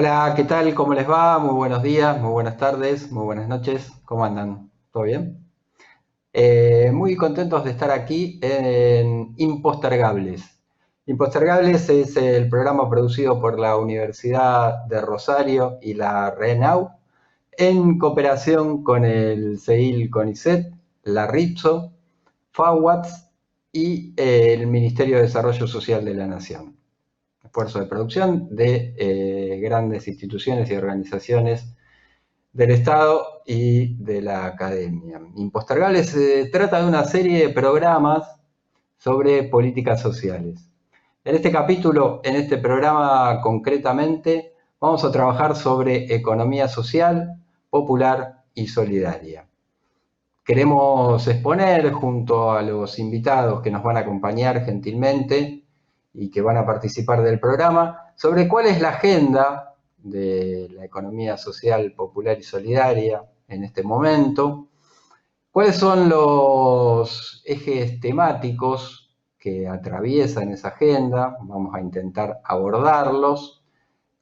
Hola, ¿qué tal? ¿Cómo les va? Muy buenos días, muy buenas tardes, muy buenas noches. ¿Cómo andan? ¿Todo bien? Muy contentos de estar aquí en Impostergables. Impostergables es el programa producido por la Universidad de Rosario y la RENAU en cooperación con el CEIL CONICET, la RIPSO, FAWATS y el Ministerio de Desarrollo Social de la Nación. Esfuerzo de producción de grandes instituciones y organizaciones del Estado y de la academia. Impostergable se trata de una serie de programas sobre políticas sociales. En este capítulo, en este programa concretamente, vamos a trabajar sobre economía social, popular y solidaria. Queremos exponer junto a los invitados que nos van a acompañar gentilmente y que van a participar del programa sobre cuál es la agenda de la economía social, popular y solidaria en este momento, cuáles son los ejes temáticos que atraviesan esa agenda, vamos a intentar abordarlos,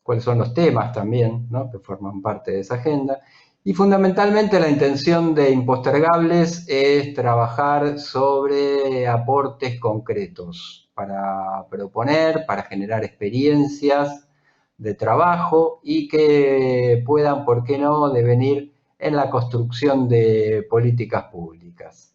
cuáles son los temas también, ¿no?, que forman parte de esa agenda. Y fundamentalmente la intención de Impostergables es trabajar sobre aportes concretos para proponer, para generar experiencias de trabajo y que puedan, ¿por qué no?, devenir en la construcción de políticas públicas.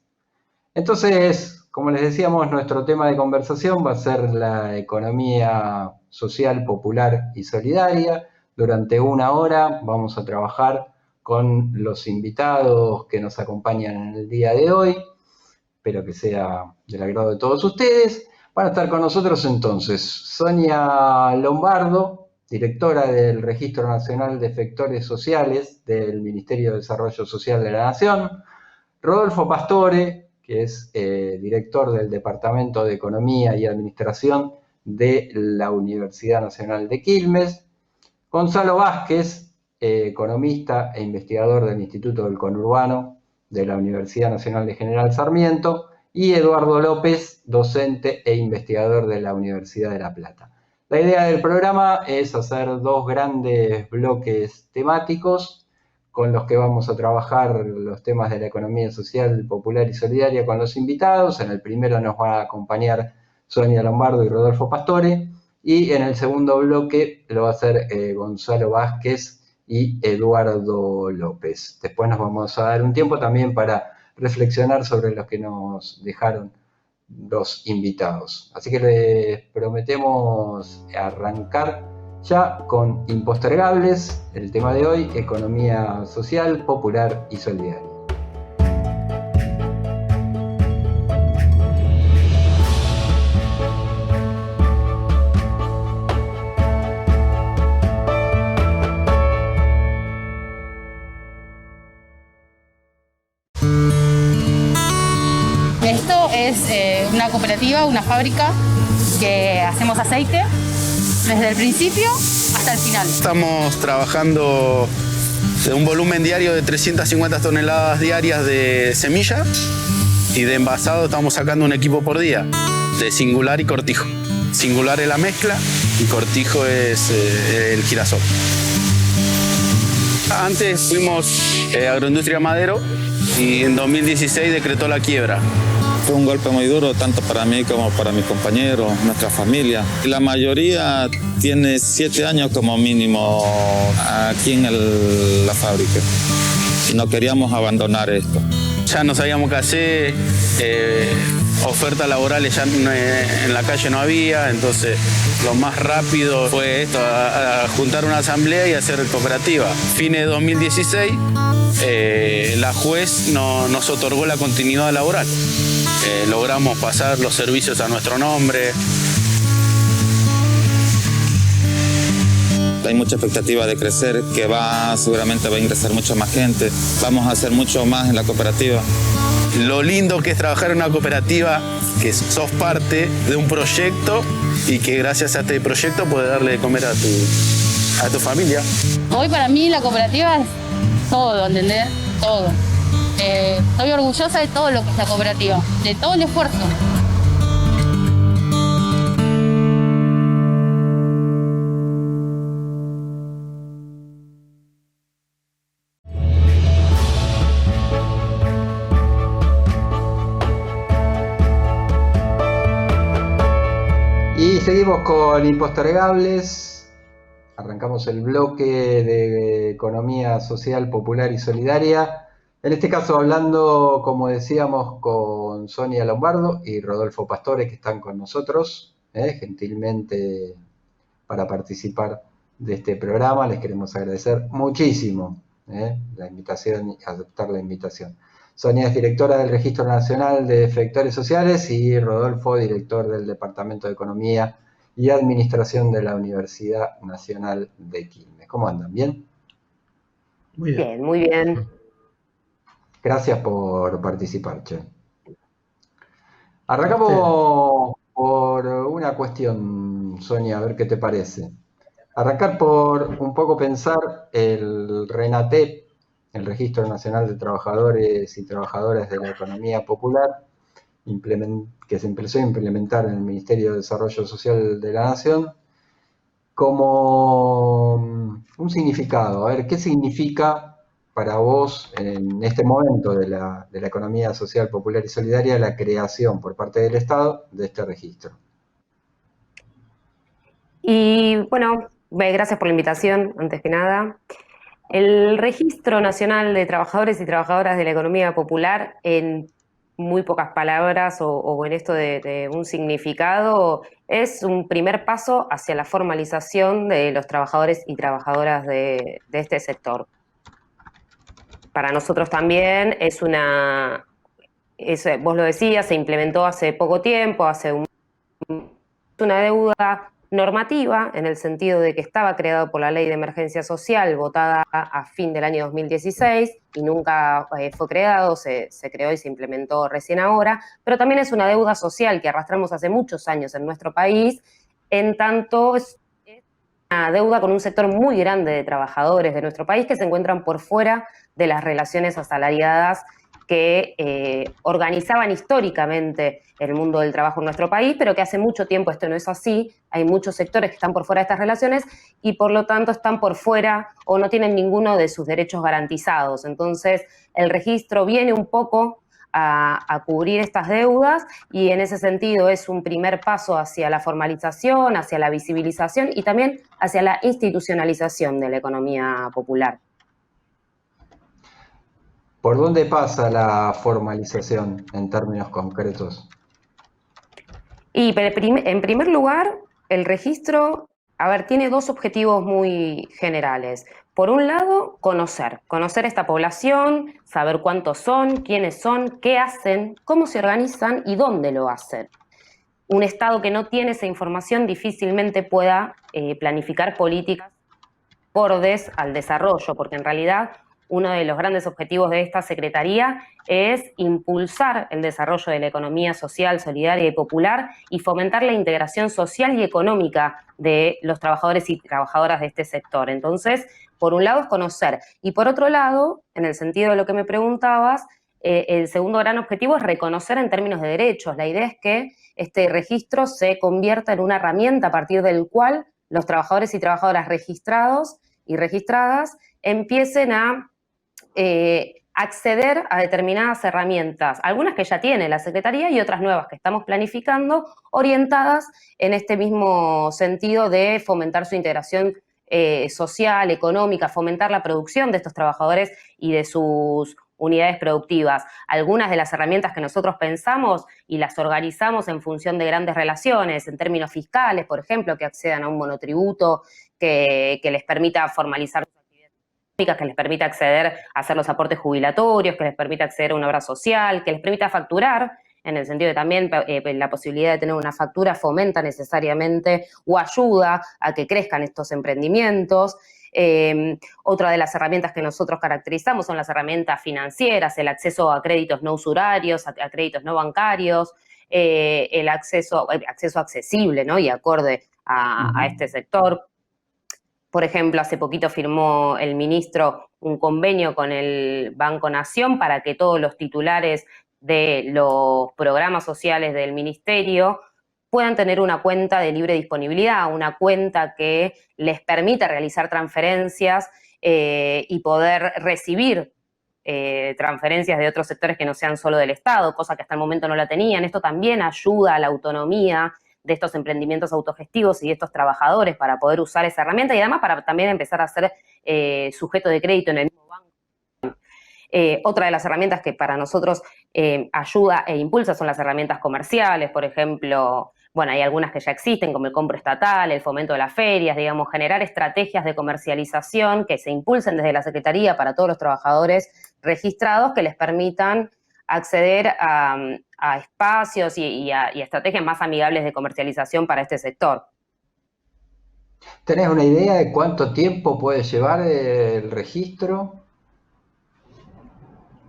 Entonces, como les decíamos, nuestro tema de conversación va a ser la economía social, popular y solidaria. Durante una hora vamos a trabajar con los invitados que nos acompañan en el día de hoy. Espero que sea del agrado de todos ustedes. Van a estar con nosotros entonces Sonia Lombardo, directora del Registro Nacional de Efectores Sociales del Ministerio de Desarrollo Social de la Nación, Rodolfo Pastore, que es director del Departamento de Economía y Administración de la Universidad Nacional de Quilmes, Gonzalo Vázquez, economista e investigador del Instituto del Conurbano de la Universidad Nacional de General Sarmiento, y Eduardo López, docente e investigador de la Universidad de La Plata. La idea del programa es hacer dos grandes bloques temáticos con los que vamos a trabajar los temas de la economía social, popular y solidaria con los invitados. En el primero nos va a acompañar Sonia Lombardo y Rodolfo Pastore, y en el segundo bloque lo va a hacer Gonzalo Vázquez y Eduardo López. Después nos vamos a dar un tiempo también para reflexionar sobre los que nos dejaron los invitados. Así que les prometemos arrancar ya con Impostergables, el tema de hoy, economía social, popular y solidaria. Esto es una cooperativa, una fábrica que hacemos aceite desde el principio hasta el final. Estamos trabajando de un volumen diario de 350 toneladas diarias de semilla, y de envasado estamos sacando un equipo por día, de singular y cortijo. Singular es la mezcla y cortijo es el girasol. Antes fuimos Agroindustria Madero y en 2016 decretó la quiebra. Fue un golpe muy duro, tanto para mí como para mis compañeros, nuestra familia. La mayoría tiene 7 años como mínimo aquí en la fábrica. Y no queríamos abandonar esto. Ya no sabíamos qué hacer, ofertas laborales ya en la calle no había, entonces lo más rápido fue esto, a juntar una asamblea y hacer cooperativa. Fines de 2016, la juez nos otorgó la continuidad laboral. Logramos pasar los servicios a nuestro nombre. Hay mucha expectativa de crecer, que seguramente va a ingresar mucha más gente. Vamos a hacer mucho más en la cooperativa. Lo lindo que es trabajar en una cooperativa, que sos parte de un proyecto y que gracias a este proyecto puedes darle de comer a tu familia. Hoy para mí la cooperativa es todo, ¿entendés? Todo. Estoy orgullosa de todo lo que es la cooperativa, de todo el esfuerzo. Seguimos con Impostergables. Arrancamos el bloque de economía social, popular y solidaria. En este caso hablando, como decíamos, con Sonia Lombardo y Rodolfo Pastore, que están con nosotros, gentilmente para participar de este programa. Les queremos agradecer muchísimo la invitación y aceptar la invitación. Sonia es directora del Registro Nacional de Efectores Sociales y Rodolfo, director del Departamento de Economía y Administración de la Universidad Nacional de Quilmes. ¿Cómo andan? ¿Bien? Muy bien. Bien, muy bien. Gracias por participar, Che. Arrancamos por una cuestión, Sonia, a ver qué te parece. Arrancar por un poco pensar el RENATEP, el Registro Nacional de Trabajadores y Trabajadoras de la Economía Popular, que se empezó a implementar en el Ministerio de Desarrollo Social de la Nación, como un significado. A ver, ¿qué significa para vos en este momento de la economía social, popular y solidaria la creación por parte del Estado de este registro? Y bueno, gracias por la invitación, antes que nada. El Registro Nacional de Trabajadores y Trabajadoras de la Economía Popular, en muy pocas palabras o en esto de un significado, es un primer paso hacia la formalización de los trabajadores y trabajadoras de este sector. Para nosotros también vos lo decías, se implementó hace poco tiempo, una deuda normativa, en el sentido de que estaba creado por la Ley de Emergencia Social, votada a fin del año 2016, y nunca fue creado, se creó y se implementó recién ahora, pero también es una deuda social que arrastramos hace muchos años en nuestro país, en tanto es una deuda con un sector muy grande de trabajadores de nuestro país que se encuentran por fuera de las relaciones asalariadas que organizaban históricamente el mundo del trabajo en nuestro país, pero que hace mucho tiempo esto no es así. Hay muchos sectores que están por fuera de estas relaciones y por lo tanto están por fuera o no tienen ninguno de sus derechos garantizados. Entonces, el registro viene un poco a cubrir estas deudas y en ese sentido es un primer paso hacia la formalización, hacia la visibilización y también hacia la institucionalización de la economía popular. ¿Por dónde pasa la formalización en términos concretos? Y en primer lugar, el registro, tiene dos objetivos muy generales. Por un lado, conocer esta población, saber cuántos son, quiénes son, qué hacen, cómo se organizan y dónde lo hacen. Un Estado que no tiene esa información difícilmente pueda planificar políticas acordes al desarrollo, porque en realidad uno de los grandes objetivos de esta Secretaría es impulsar el desarrollo de la economía social, solidaria y popular y fomentar la integración social y económica de los trabajadores y trabajadoras de este sector. Entonces, por un lado es conocer y por otro lado, en el sentido de lo que me preguntabas, el segundo gran objetivo es reconocer en términos de derechos. La idea es que este registro se convierta en una herramienta a partir del cual los trabajadores y trabajadoras registrados y registradas empiecen a acceder a determinadas herramientas, algunas que ya tiene la Secretaría y otras nuevas que estamos planificando, orientadas en este mismo sentido de fomentar su integración social, económica, fomentar la producción de estos trabajadores y de sus unidades productivas. Algunas de las herramientas que nosotros pensamos y las organizamos en función de grandes relaciones, en términos fiscales, por ejemplo, que accedan a un monotributo que les permita formalizar sus actividades económicas, que les permita acceder a hacer los aportes jubilatorios, que les permita acceder a una obra social, que les permita facturar, en el sentido de también la posibilidad de tener una factura fomenta necesariamente o ayuda a que crezcan estos emprendimientos. Otra de las herramientas que nosotros caracterizamos son las herramientas financieras, el acceso a créditos no usurarios, a créditos no bancarios, el acceso accesible, ¿no? Y acorde a este sector. Por ejemplo, hace poquito firmó el ministro un convenio con el Banco Nación para que todos los titulares de los programas sociales del ministerio puedan tener una cuenta de libre disponibilidad, una cuenta que les permita realizar transferencias y poder recibir transferencias de otros sectores que no sean solo del Estado, cosa que hasta el momento no la tenían. Esto también ayuda a la autonomía de estos emprendimientos autogestivos y de estos trabajadores para poder usar esa herramienta y además para también empezar a ser sujeto de crédito en el mismo banco. Otra de las herramientas que para nosotros ayuda e impulsa son las herramientas comerciales, por ejemplo, bueno, hay algunas que ya existen, como el compro estatal, el fomento de las ferias, digamos, generar estrategias de comercialización que se impulsen desde la Secretaría para todos los trabajadores registrados que les permitan acceder a espacios y a estrategias más amigables de comercialización para este sector. ¿Tenés una idea de cuánto tiempo puede llevar el registro?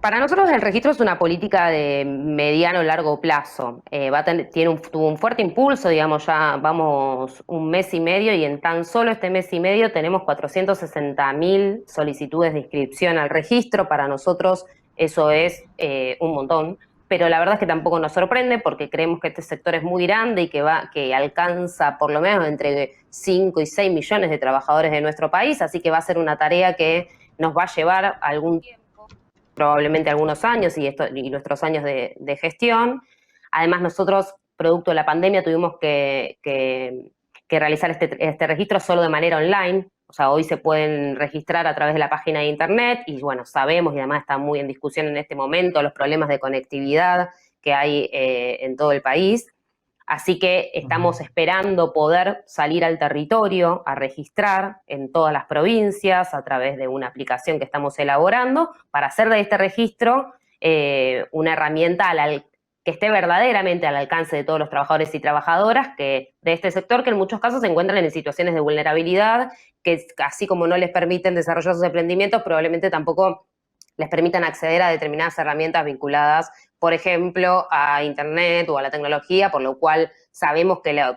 Para nosotros el registro es una política de mediano o largo plazo. Tuvo un fuerte impulso, digamos, ya vamos un mes y medio y en tan solo este mes y medio tenemos 460.000 solicitudes de inscripción al registro. Para nosotros eso es un montón, pero la verdad es que tampoco nos sorprende porque creemos que este sector es muy grande y que alcanza por lo menos entre 5 y 6 millones de trabajadores de nuestro país, así que va a ser una tarea que nos va a llevar algún tiempo, probablemente algunos años y nuestros años de gestión. Además, nosotros, producto de la pandemia, tuvimos que realizar este registro solo de manera online. O sea, hoy se pueden registrar a través de la página de internet y, bueno, sabemos, y además está muy en discusión en este momento, los problemas de conectividad que hay en todo el país. Así que estamos esperando poder salir al territorio a registrar en todas las provincias a través de una aplicación que estamos elaborando para hacer de este registro una herramienta que esté verdaderamente al alcance de todos los trabajadores y trabajadoras de este sector que en muchos casos se encuentran en situaciones de vulnerabilidad, que así como no les permiten desarrollar sus emprendimientos, probablemente tampoco les permitan acceder a determinadas herramientas vinculadas, por ejemplo, a Internet o a la tecnología, por lo cual sabemos que la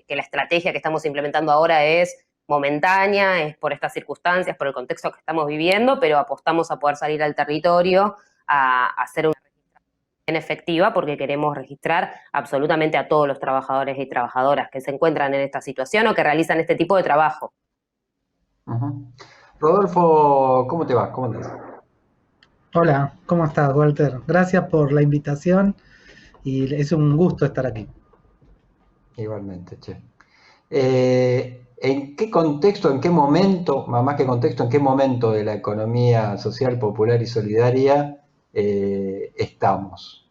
estrategia que estamos implementando ahora es momentánea, es por estas circunstancias, por el contexto que estamos viviendo, pero apostamos a poder salir al territorio a hacer una registración efectiva porque queremos registrar absolutamente a todos los trabajadores y trabajadoras que se encuentran en esta situación o que realizan este tipo de trabajo. Rodolfo, ¿cómo te va? ¿Cómo andás? Hola, ¿cómo estás, Walter? Gracias por la invitación y es un gusto estar aquí. Igualmente, che. ¿En qué contexto, en qué momento, más que contexto, en qué momento de la economía social, popular y solidaria estamos?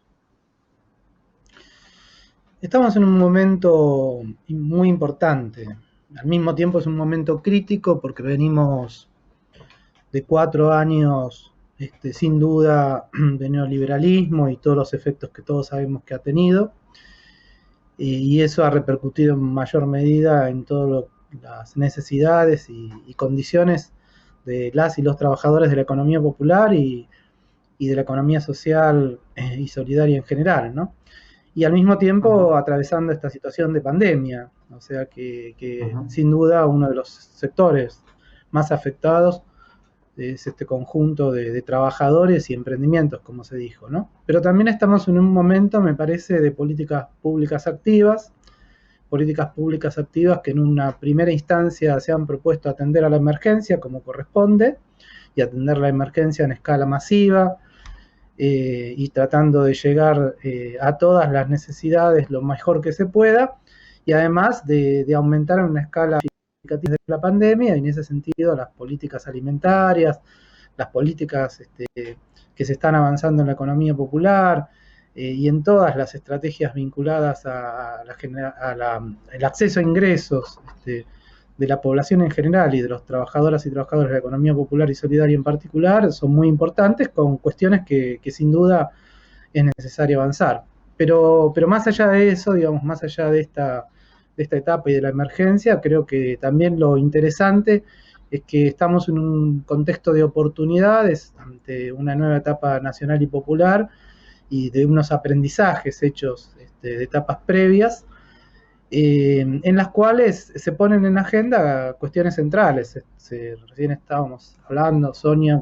Estamos en un momento muy importante. Al mismo tiempo es un momento crítico porque venimos de 4 años sin duda de neoliberalismo y todos los efectos que todos sabemos que ha tenido, y eso ha repercutido en mayor medida en todas las necesidades y condiciones de las y los trabajadores de la economía popular y de la economía social y solidaria en general, ¿no? Y al mismo tiempo atravesando esta situación de pandemia, o sea que sin duda uno de los sectores más afectados es este conjunto de trabajadores y emprendimientos, como se dijo, ¿no? Pero también estamos en un momento, me parece, de políticas públicas activas que en una primera instancia se han propuesto atender a la emergencia como corresponde, y atender la emergencia en escala masiva, y tratando de llegar a todas las necesidades lo mejor que se pueda, y además de aumentar en una escala de la pandemia, y en ese sentido las políticas alimentarias, las políticas que se están avanzando en la economía popular y en todas las estrategias vinculadas al acceso a ingresos de la población en general y de los trabajadoras y trabajadores de la economía popular y solidaria en particular, son muy importantes, con cuestiones que sin duda es necesario avanzar. Pero más allá de eso, digamos, más allá de esta etapa y de la emergencia, creo que también lo interesante es que estamos en un contexto de oportunidades ante una nueva etapa nacional y popular y de unos aprendizajes hechos de etapas previas, en las cuales se ponen en agenda cuestiones centrales. Recién estábamos hablando, Sonia,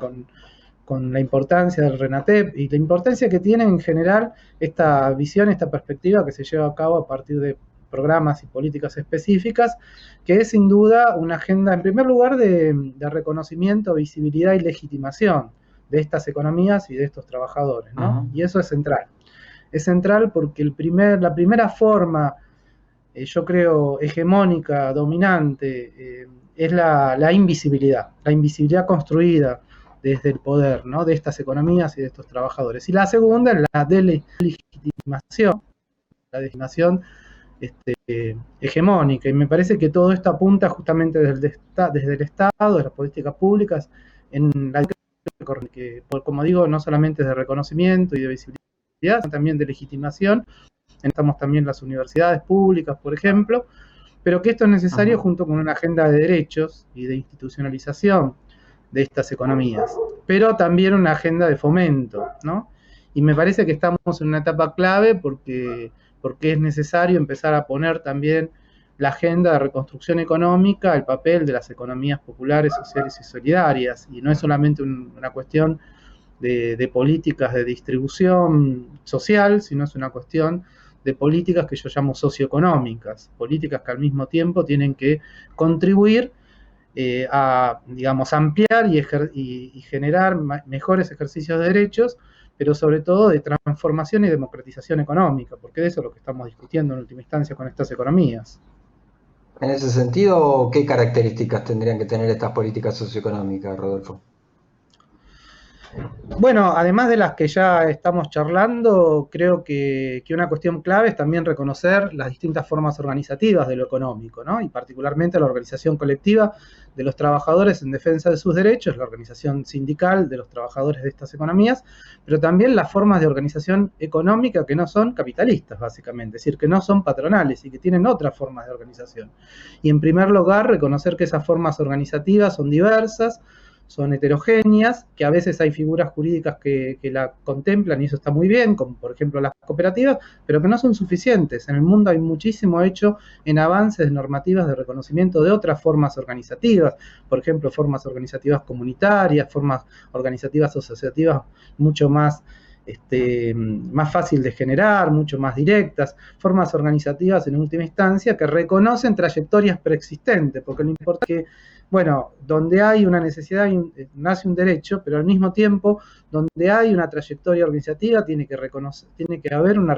con la importancia del RENATEP y la importancia que tiene en general esta visión, esta perspectiva que se lleva a cabo a partir de programas y políticas específicas, que es sin duda una agenda, en primer lugar, de reconocimiento, visibilidad y legitimación de estas economías y de estos trabajadores, ¿no? Y eso es central. Es central porque la primera forma yo creo, hegemónica, dominante, es la invisibilidad construida desde el poder, ¿no?, de estas economías y de estos trabajadores. Y la segunda es la delegitimación, hegemónica, y me parece que todo esto apunta justamente desde el Estado, de las políticas públicas, en la que, como digo, no solamente es de reconocimiento y de visibilidad, sino también de legitimación. Estamos también las universidades públicas, por ejemplo, pero que esto es necesario junto con una agenda de derechos y de institucionalización de estas economías, pero también una agenda de fomento, ¿no? Y me parece que estamos en una etapa clave porque es necesario empezar a poner también la agenda de reconstrucción económica, el papel de las economías populares, sociales y solidarias, y no es solamente una cuestión de políticas de distribución social, sino es una cuestión de políticas que yo llamo socioeconómicas, políticas que al mismo tiempo tienen que contribuir a, digamos, ampliar y generar mejores ejercicios de derechos, pero sobre todo de transformación y democratización económica, porque de eso es lo que estamos discutiendo en última instancia con estas economías. En ese sentido, ¿qué características tendrían que tener estas políticas socioeconómicas, Rodolfo? Bueno, además de las que ya estamos charlando, creo que una cuestión clave es también reconocer las distintas formas organizativas de lo económico, ¿no? Y particularmente la organización colectiva de los trabajadores en defensa de sus derechos, la organización sindical de los trabajadores de estas economías, pero también las formas de organización económica que no son capitalistas, básicamente, es decir, que no son patronales y que tienen otras formas de organización. Y en primer lugar, reconocer que esas formas organizativas son diversas, son heterogéneas, que a veces hay figuras jurídicas que la contemplan y eso está muy bien, como por ejemplo las cooperativas, pero que no son suficientes. En el mundo hay muchísimo hecho en avances de normativas de reconocimiento de otras formas organizativas, por ejemplo, formas organizativas comunitarias, formas organizativas asociativas mucho más más fácil de generar, mucho más directas, formas organizativas en última instancia que reconocen trayectorias preexistentes, porque lo importante es que, bueno, donde hay una necesidad nace un derecho, pero al mismo tiempo, donde hay una trayectoria organizativa, tiene que haber un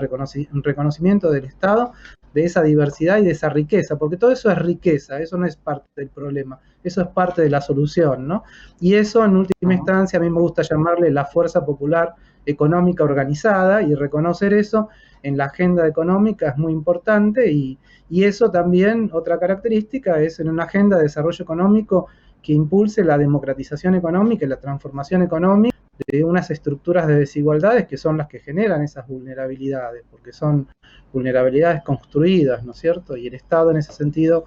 reconocimiento del Estado de esa diversidad y de esa riqueza, porque todo eso es riqueza, eso no es parte del problema, eso es parte de la solución, ¿no? Y eso, en última instancia, a mí me gusta llamarle la fuerza popular económica organizada, y reconocer eso en la agenda económica es muy importante, y eso también, otra característica, es en una agenda de desarrollo económico que impulse la democratización económica y la transformación económica de unas estructuras de desigualdades que son las que generan esas vulnerabilidades, porque son vulnerabilidades construidas, ¿no es cierto? Y el Estado en ese sentido,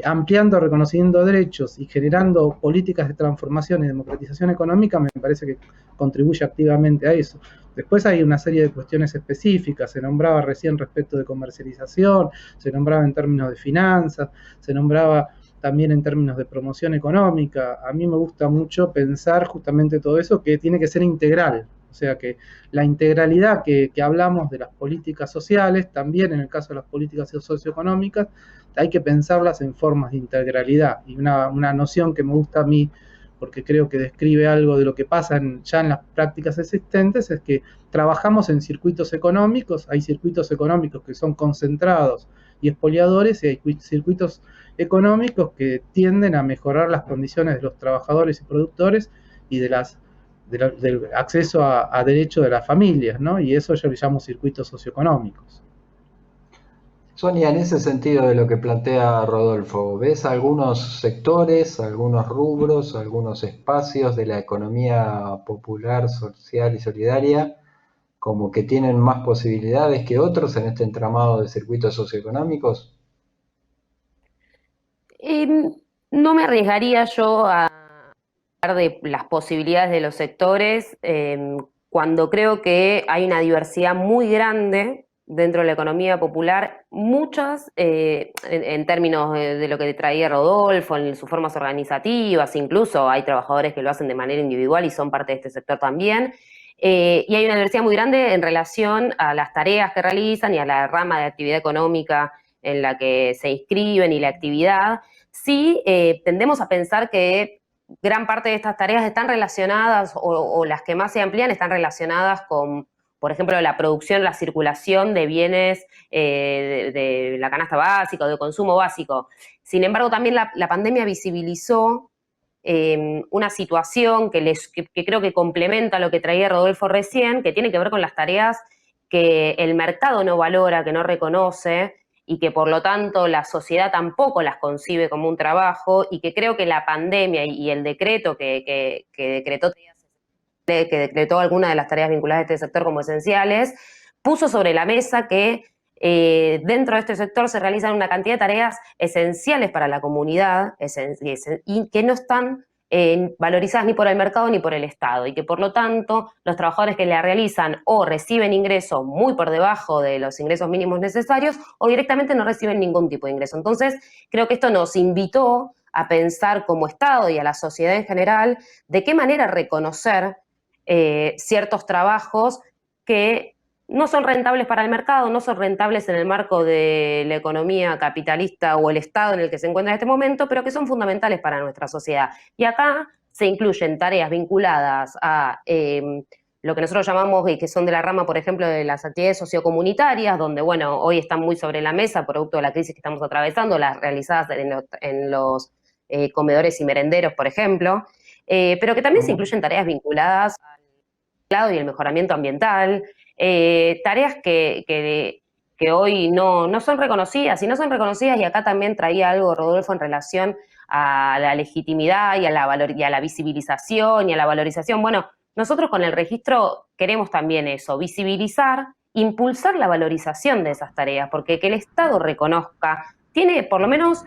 ampliando, reconociendo derechos y generando políticas de transformación y democratización económica, me parece que contribuye activamente a eso. Después hay una serie de cuestiones específicas, se nombraba recién respecto de comercialización, se nombraba en términos de finanzas, se nombraba también en términos de promoción económica. A mí me gusta mucho pensar justamente todo eso, que tiene que ser integral, o sea que la integralidad que hablamos de las políticas sociales, también en el caso de las políticas socioeconómicas, hay que pensarlas en formas de integralidad. Y una noción que me gusta a mí, porque creo que describe algo de lo que pasa ya en las prácticas existentes, es que trabajamos en circuitos económicos, hay circuitos económicos que son concentrados y expoliadores, y hay circuitos económicos que tienden a mejorar las condiciones de los trabajadores y productores y del acceso a derechos de las familias, ¿no? Y eso yo le llamo circuitos socioeconómicos. Sonia, en ese sentido de lo que plantea Rodolfo, ¿ves algunos sectores, algunos rubros, algunos espacios de la economía popular, social y solidaria como que tienen más posibilidades que otros en este entramado de circuitos socioeconómicos? No me arriesgaría yo a hablar de las posibilidades de los sectores cuando creo que hay una diversidad muy grande dentro de la economía popular, muchas en términos de lo que traía Rodolfo, en sus formas organizativas, incluso hay trabajadores que lo hacen de manera individual y son parte de este sector también. Y hay una diversidad muy grande en relación a las tareas que realizan y a la rama de actividad económica en la que se inscriben y la actividad. Sí, tendemos a pensar que gran parte de estas tareas están relacionadas, o las que más se amplían están relacionadas con, por ejemplo, la producción, la circulación de bienes de la canasta básica o de consumo básico. Sin embargo, también la pandemia visibilizó una situación que creo que complementa lo que traía Rodolfo recién, que tiene que ver con las tareas que el mercado no valora, que no reconoce, y que por lo tanto la sociedad tampoco las concibe como un trabajo, y que creo que la pandemia y el decreto que decretó algunas de las tareas vinculadas a este sector como esenciales, puso sobre la mesa que dentro de este sector se realizan una cantidad de tareas esenciales para la comunidad y que no están valorizadas ni por el mercado ni por el Estado, y que por lo tanto los trabajadores que la realizan o reciben ingresos muy por debajo de los ingresos mínimos necesarios o directamente no reciben ningún tipo de ingreso. Entonces creo que esto nos invitó a pensar como Estado y a la sociedad en general de qué manera reconocer ciertos trabajos que no son rentables para el mercado, no son rentables en el marco de la economía capitalista o el Estado en el que se encuentra en este momento, pero que son fundamentales para nuestra sociedad. Y acá se incluyen tareas vinculadas a lo que nosotros llamamos, y que son de la rama, por ejemplo, de las actividades sociocomunitarias, donde, bueno, hoy están muy sobre la mesa, producto de la crisis que estamos atravesando, las realizadas en los comedores y merenderos, por ejemplo, pero que también se incluyen tareas vinculadas al lado y el mejoramiento ambiental, tareas que hoy no son reconocidas, y no son reconocidas, y acá también traía algo Rodolfo en relación a la legitimidad y a la visibilización y a la valorización. Bueno, nosotros con el registro queremos también eso, visibilizar, impulsar la valorización de esas tareas, porque que el Estado reconozca, tiene por lo menos,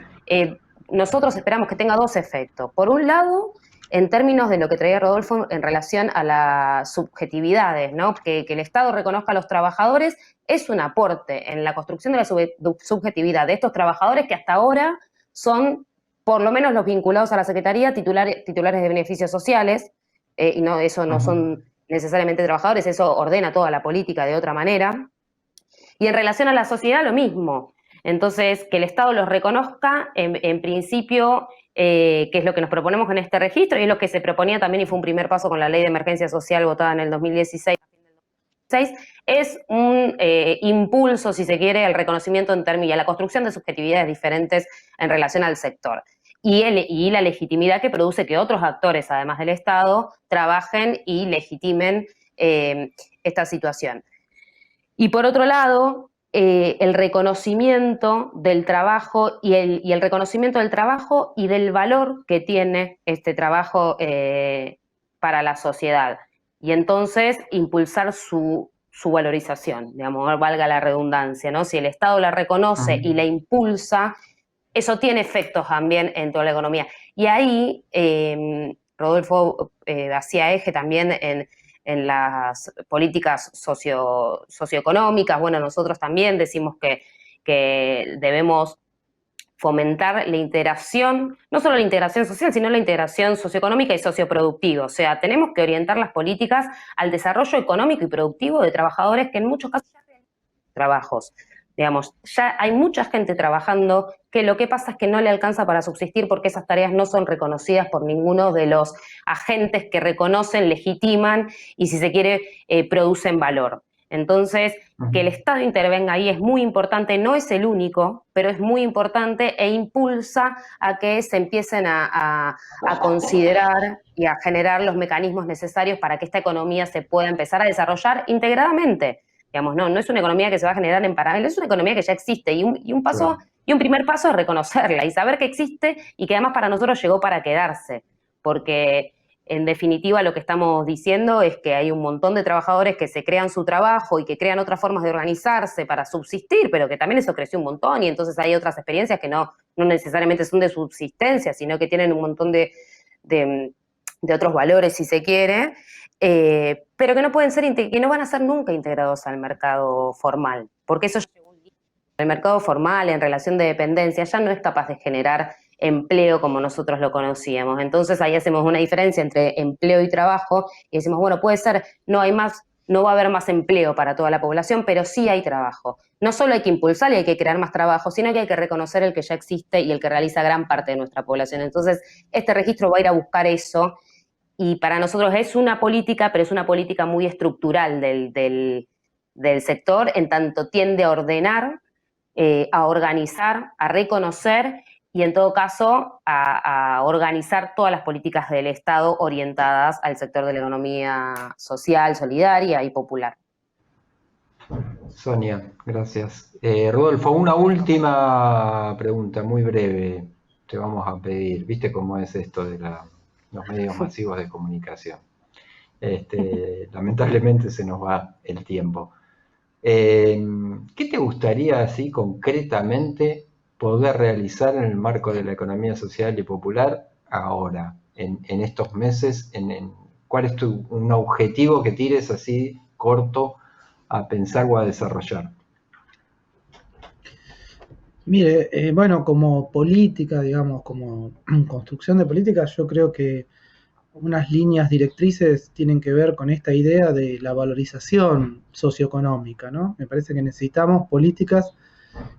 nosotros esperamos que tenga dos efectos. Por un lado, en términos de lo que traía Rodolfo en relación a las subjetividades, ¿no? Que el Estado reconozca a los trabajadores es un aporte en la construcción de la subjetividad de estos trabajadores que hasta ahora son, por lo menos los vinculados a la Secretaría, titulares de beneficios sociales, y no, eso no son necesariamente trabajadores, eso ordena toda la política de otra manera. Y en relación a la sociedad, lo mismo. Entonces, que el Estado los reconozca, en principio, que es lo que nos proponemos en este registro, y es lo que se proponía también, y fue un primer paso con la Ley de Emergencia Social votada en el 2016, es un impulso, si se quiere, al reconocimiento en términos y a la construcción de subjetividades diferentes en relación al sector. Y la legitimidad que produce que otros actores, además del Estado, trabajen y legitimen esta situación. Y por otro lado, el reconocimiento del trabajo y el reconocimiento del trabajo y del valor que tiene este trabajo para la sociedad. Y entonces impulsar su valorización, digamos, valga la redundancia, ¿no? Si el Estado la reconoce y la impulsa, eso tiene efectos también en toda la economía. Y ahí Rodolfo hacía eje también en las políticas socioeconómicas. Bueno, nosotros también decimos que debemos fomentar la integración, no solo la integración social, sino la integración socioeconómica y socioproductiva. O sea, tenemos que orientar las políticas al desarrollo económico y productivo de trabajadores que en muchos casos ya realizan trabajos. Digamos, ya hay mucha gente trabajando que lo que pasa es que no le alcanza para subsistir porque esas tareas no son reconocidas por ninguno de los agentes que reconocen, legitiman y, si se quiere, producen valor. Entonces, que el Estado intervenga ahí es muy importante, no es el único, pero es muy importante e impulsa a que se empiecen a considerar y a generar los mecanismos necesarios para que esta economía se pueda empezar a desarrollar integradamente. Digamos, no es una economía que se va a generar en paralelo, es una economía que ya existe, y un primer paso es reconocerla y saber que existe y que además para nosotros llegó para quedarse, porque en definitiva lo que estamos diciendo es que hay un montón de trabajadores que se crean su trabajo y que crean otras formas de organizarse para subsistir, pero que también eso creció un montón, y entonces hay otras experiencias que no necesariamente son de subsistencia, sino que tienen un montón de otros valores, si se quiere, pero que no pueden ser, que no van a ser nunca integrados al mercado formal, porque eso llegó un límite. El mercado formal en relación de dependencia ya no es capaz de generar empleo como nosotros lo conocíamos. Entonces ahí hacemos una diferencia entre empleo y trabajo y decimos, bueno, puede ser, no va a haber más empleo para toda la población, pero sí hay trabajo. No solo hay que impulsar y hay que crear más trabajo, sino que hay que reconocer el que ya existe y el que realiza gran parte de nuestra población. Entonces, este registro va a ir a buscar eso y para nosotros es una política, pero es una política muy estructural del sector, en tanto tiende a ordenar, a organizar, a reconocer y en todo caso a organizar todas las políticas del Estado orientadas al sector de la economía social, solidaria y popular. Sonia, gracias. Rodolfo, una última pregunta, muy breve, te vamos a pedir. ¿Viste cómo es esto de los medios masivos de comunicación? Lamentablemente se nos va el tiempo. ¿Qué te gustaría, así concretamente, poder realizar en el marco de la economía social y popular ahora, en estos meses? ¿Cuál es un objetivo que tires así corto a pensar o a desarrollar? Mire, bueno, como política, digamos, como construcción de política, yo creo que unas líneas directrices tienen que ver con esta idea de la valorización socioeconómica, ¿no? Me parece que necesitamos políticas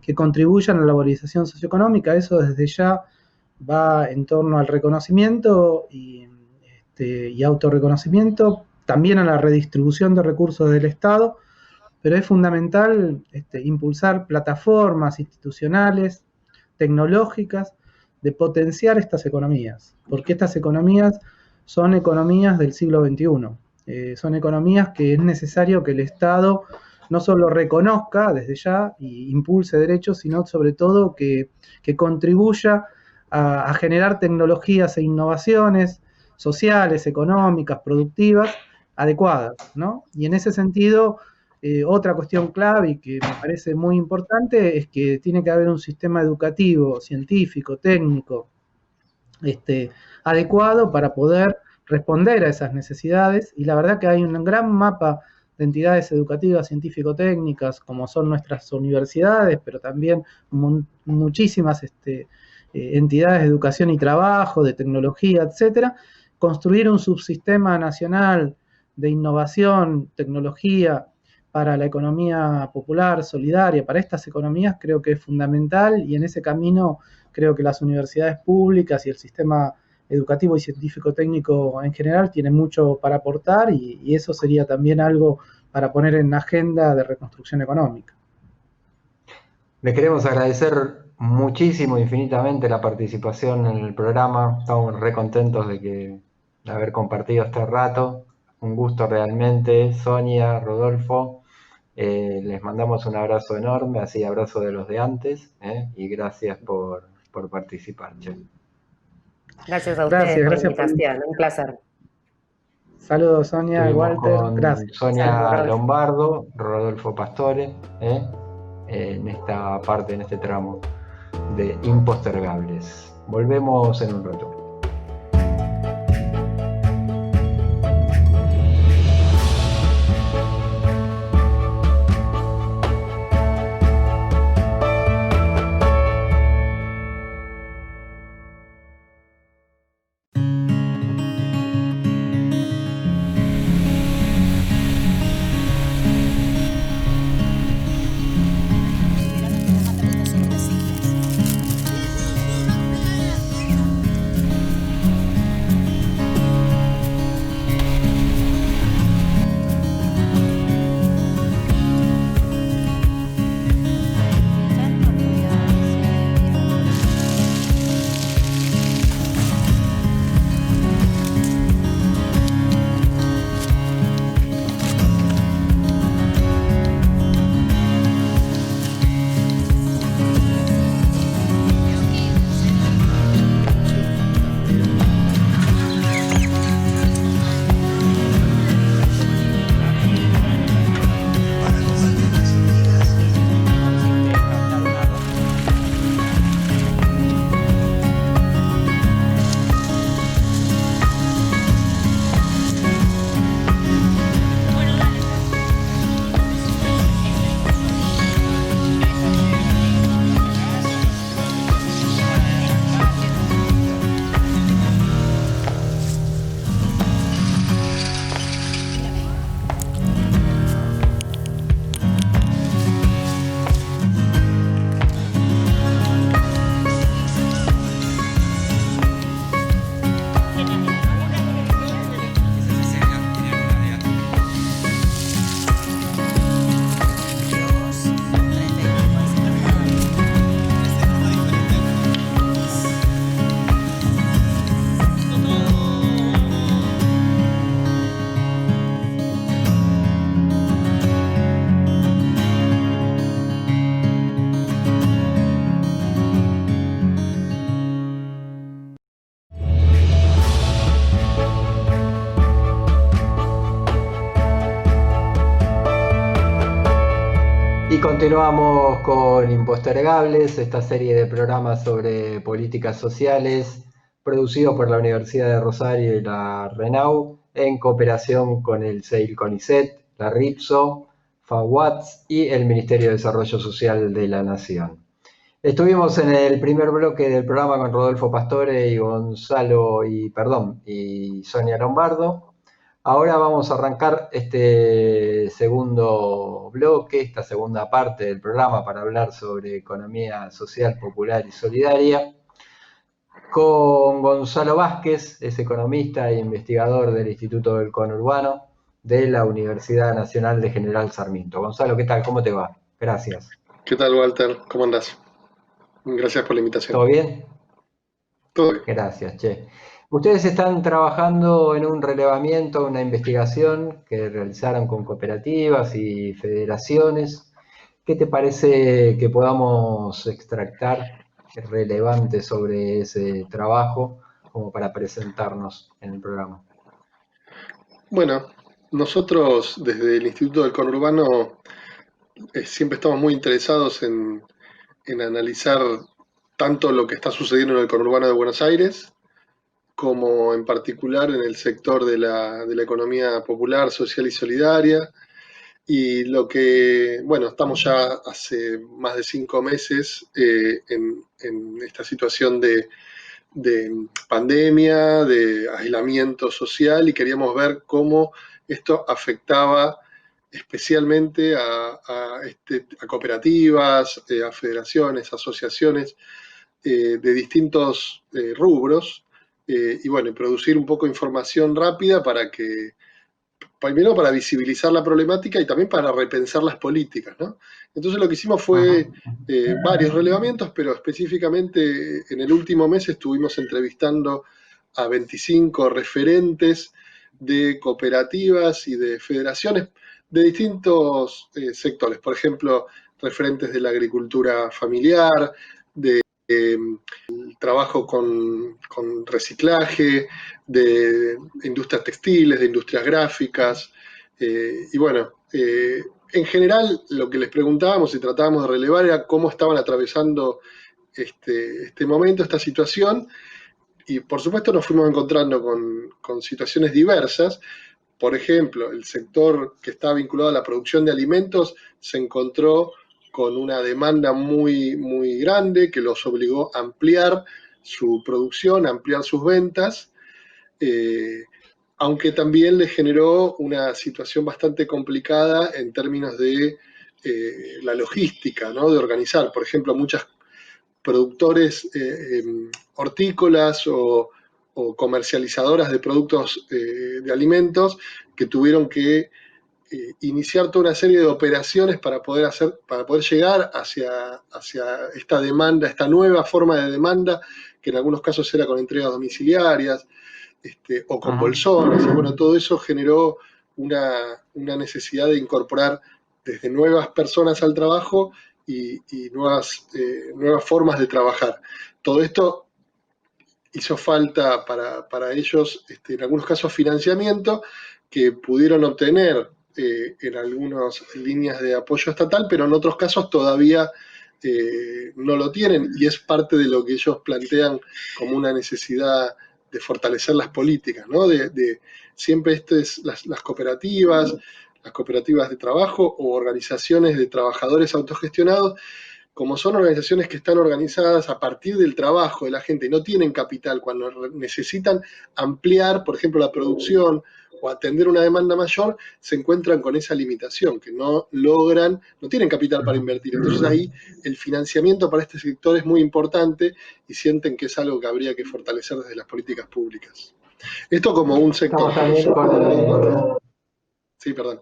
que contribuyan a la valorización socioeconómica. Eso desde ya va en torno al reconocimiento y autorreconocimiento, también a la redistribución de recursos del Estado, pero es fundamental impulsar plataformas institucionales, tecnológicas, de potenciar estas economías, porque estas economías son economías del siglo XXI, son economías que es necesario que el Estado no solo reconozca desde ya y impulse derechos, sino sobre todo que contribuya a generar tecnologías e innovaciones sociales, económicas, productivas, adecuadas, ¿no? Y en ese sentido, otra cuestión clave y que me parece muy importante es que tiene que haber un sistema educativo, científico, técnico, adecuado para poder responder a esas necesidades, y la verdad que hay un gran mapa de entidades educativas, científico-técnicas, como son nuestras universidades, pero también muchísimas entidades de educación y trabajo, de tecnología, etcétera. Construir un subsistema nacional de innovación, tecnología, para la economía popular, solidaria, para estas economías, creo que es fundamental, y en ese camino creo que las universidades públicas y el sistema educativo y científico-técnico en general tienen mucho para aportar, y eso sería también algo para poner en la agenda de reconstrucción económica. Le queremos agradecer muchísimo, infinitamente, la participación en el programa. Estamos re contentos de haber compartido este rato. Un gusto realmente, Sonia, Rodolfo. Les mandamos un abrazo enorme, así abrazo de los de antes, y gracias por participar. Che. Gracias a ustedes por la invitación, un placer. Saludos, Sonia, Walter, gracias. Sonia Saludos, Lombardo, Rodolfo Pastore, en esta parte, en este tramo de Impostergables. Volvemos en un rato. Y continuamos con Impostergables, esta serie de programas sobre políticas sociales, producido por la Universidad de Rosario y la RENAU, en cooperación con el CEIL CONICET, la RIPSO, FAWATS y el Ministerio de Desarrollo Social de la Nación. Estuvimos en el primer bloque del programa con Rodolfo Pastore y y Sonia Lombardo. Ahora vamos a arrancar este segundo bloque, esta segunda parte del programa para hablar sobre economía social, popular y solidaria, con Gonzalo Vázquez, es economista e investigador del Instituto del Conurbano de la Universidad Nacional de General Sarmiento. Gonzalo, ¿qué tal? ¿Cómo te va? Gracias. ¿Qué tal, Walter? ¿Cómo andás? Gracias por la invitación. ¿Todo bien? Todo bien. Gracias, che. Ustedes están trabajando en un relevamiento, una investigación que realizaron con cooperativas y federaciones. ¿Qué te parece que podamos extractar relevante sobre ese trabajo como para presentarnos en el programa? Bueno, nosotros desde el Instituto del Conurbano siempre estamos muy interesados en analizar tanto lo que está sucediendo en el conurbano de Buenos Aires, como en particular en el sector de la economía popular, social y solidaria. Y lo que, bueno, estamos ya hace más de 5 meses en esta situación de pandemia, de aislamiento social, y queríamos ver cómo esto afectaba especialmente a cooperativas, a federaciones, asociaciones de distintos rubros, y bueno, producir un poco de información rápida primero para visibilizar la problemática y también para repensar las políticas, ¿no? Entonces lo que hicimos fue varios relevamientos, pero específicamente en el último mes estuvimos entrevistando a 25 referentes de cooperativas y de federaciones de distintos sectores. Por ejemplo, referentes de la agricultura familiar, de trabajo con reciclaje, de industrias textiles, de industrias gráficas, y bueno, en general lo que les preguntábamos y tratábamos de relevar era cómo estaban atravesando este momento, esta situación, y por supuesto nos fuimos encontrando con situaciones diversas. Por ejemplo, el sector que está vinculado a la producción de alimentos se encontró con una demanda muy, muy grande que los obligó a ampliar su producción, a ampliar sus ventas, aunque también les generó una situación bastante complicada en términos de la logística, ¿no? De organizar. Por ejemplo, muchos productores hortícolas o comercializadoras de productos de alimentos que tuvieron que iniciar toda una serie de operaciones para poder llegar hacia esta demanda, esta nueva forma de demanda, que en algunos casos era con entregas domiciliarias o con bolsones. Y bueno, todo eso generó una necesidad de incorporar desde nuevas personas al trabajo y nuevas formas de trabajar. Todo esto hizo falta para ellos, en algunos casos, financiamiento que pudieron obtener en algunas líneas de apoyo estatal, pero en otros casos todavía no lo tienen, y es parte de lo que ellos plantean como una necesidad de fortalecer las políticas, ¿no? Siempre las cooperativas de trabajo o organizaciones de trabajadores autogestionados, como son organizaciones que están organizadas a partir del trabajo de la gente y no tienen capital, cuando necesitan ampliar, por ejemplo, la producción o atender una demanda mayor, se encuentran con esa limitación, que no tienen capital para invertir. Entonces ahí el financiamiento para este sector es muy importante y sienten que es algo que habría que fortalecer desde las políticas públicas. Esto como un sector. Sí, perdón.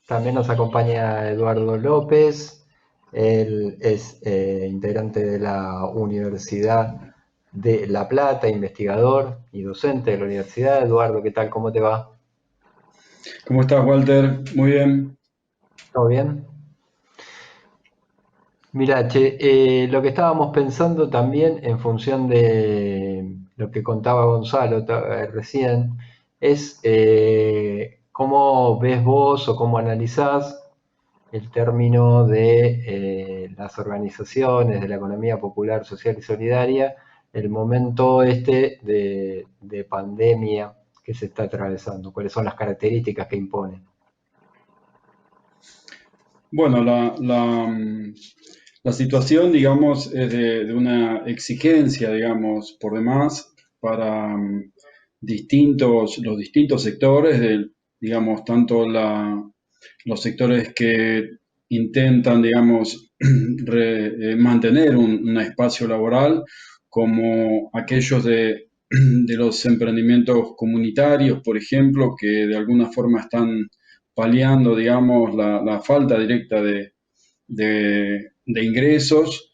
También nos acompaña Eduardo López. Él es integrante de la Universidad de La Plata, investigador y docente de la universidad. Eduardo, ¿qué tal? ¿Cómo te va? ¿Cómo estás, Walter? Muy bien. ¿Todo bien? Mira, che, lo que estábamos pensando también en función de lo que contaba Gonzalo recién es cómo ves vos o cómo analizás el término de las organizaciones de la economía popular, social y solidaria, el momento de pandemia que se está atravesando? ¿Cuáles son las características que impone? Bueno, la situación, digamos, es de una exigencia, digamos, por demás, para los distintos sectores, digamos, tanto los sectores que intentan, digamos, mantener un espacio laboral, como aquellos de los emprendimientos comunitarios, por ejemplo, que de alguna forma están paliando, digamos, la falta directa de ingresos.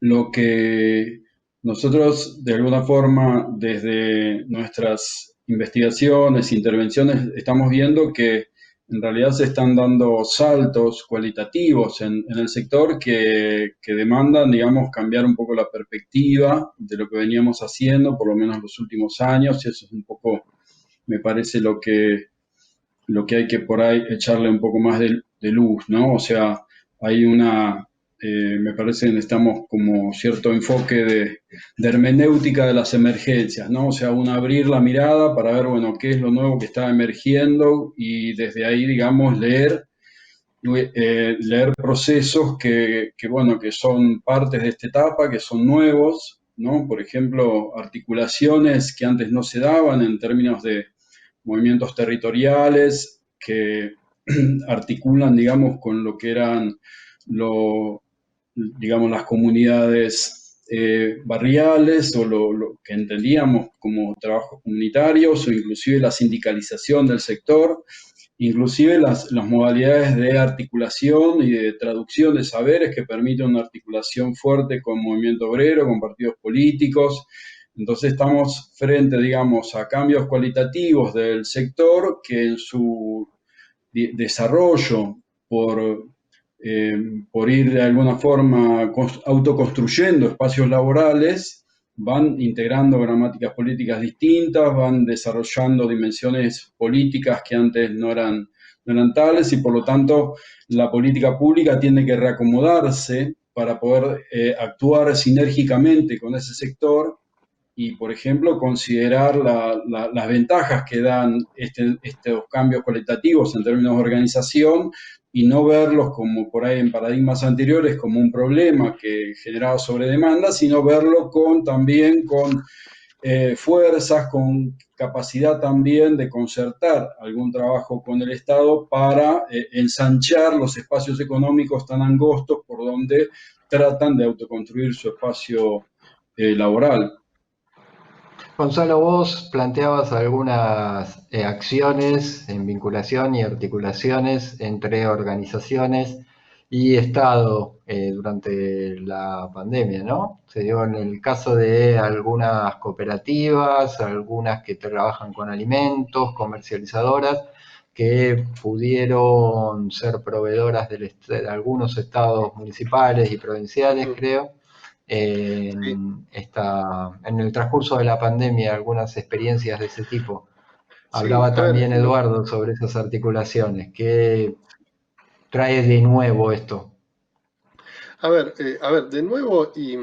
Lo que nosotros, de alguna forma, desde nuestras investigaciones, intervenciones, estamos viendo que en realidad se están dando saltos cualitativos en el sector que demandan, digamos, cambiar un poco la perspectiva de lo que veníamos haciendo, por lo menos los últimos años, y eso es un poco, me parece, lo que hay que por ahí echarle un poco más de luz, ¿no? O sea, hay me parece que necesitamos como cierto enfoque de hermenéutica de las emergencias, ¿no? O sea, abrir la mirada para ver, bueno, qué es lo nuevo que está emergiendo y desde ahí, digamos, leer procesos bueno, que son partes de esta etapa, que son nuevos, ¿no? Por ejemplo, articulaciones que antes no se daban en términos de movimientos territoriales que articulan, digamos, con lo que eran digamos, las comunidades barriales o lo que entendíamos como trabajos comunitarios o inclusive la sindicalización del sector, inclusive las modalidades de articulación y de traducción de saberes que permiten una articulación fuerte con movimiento obrero, con partidos políticos. Entonces estamos frente, digamos, a cambios cualitativos del sector que en su desarrollo por ir de alguna forma autoconstruyendo espacios laborales, van integrando gramáticas políticas distintas, van desarrollando dimensiones políticas que antes no eran tales y por lo tanto la política pública tiene que reacomodarse para poder actuar sinérgicamente con ese sector y, por ejemplo, considerar las ventajas que dan estos cambios cualitativos en términos de organización y no verlos como por ahí en paradigmas anteriores como un problema que generaba sobredemanda, sino verlo también con fuerzas, con capacidad también de concertar algún trabajo con el Estado para ensanchar los espacios económicos tan angostos por donde tratan de autoconstruir su espacio laboral. Gonzalo, vos planteabas algunas acciones en vinculación y articulaciones entre organizaciones y Estado durante la pandemia, ¿no? Se dio en el caso de algunas cooperativas, algunas que trabajan con alimentos, comercializadoras, que pudieron ser proveedoras de algunos estados municipales y provinciales, creo. En el transcurso de la pandemia, algunas experiencias de ese tipo. Hablaba también Eduardo sobre esas articulaciones. ¿Qué trae de nuevo esto? A ver, de nuevo, y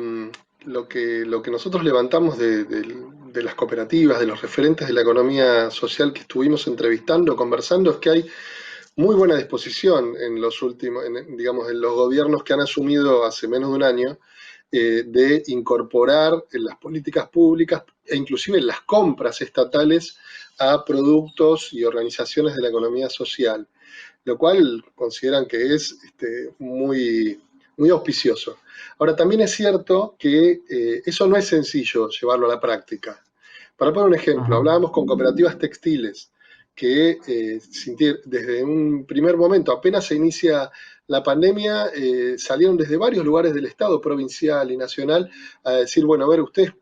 lo que nosotros levantamos de las cooperativas, de los referentes de la economía social que estuvimos entrevistando, conversando, es que hay muy buena disposición en los últimos, digamos, en los gobiernos que han asumido hace menos de un año, de incorporar en las políticas públicas e inclusive en las compras estatales a productos y organizaciones de la economía social, lo cual consideran que es muy, muy auspicioso. Ahora, también es cierto que eso no es sencillo llevarlo a la práctica. Para poner un ejemplo, hablábamos con cooperativas textiles que desde un primer momento, apenas se inicia la pandemia, salieron desde varios lugares del Estado, provincial y nacional, a decir, bueno, a ver, ustedes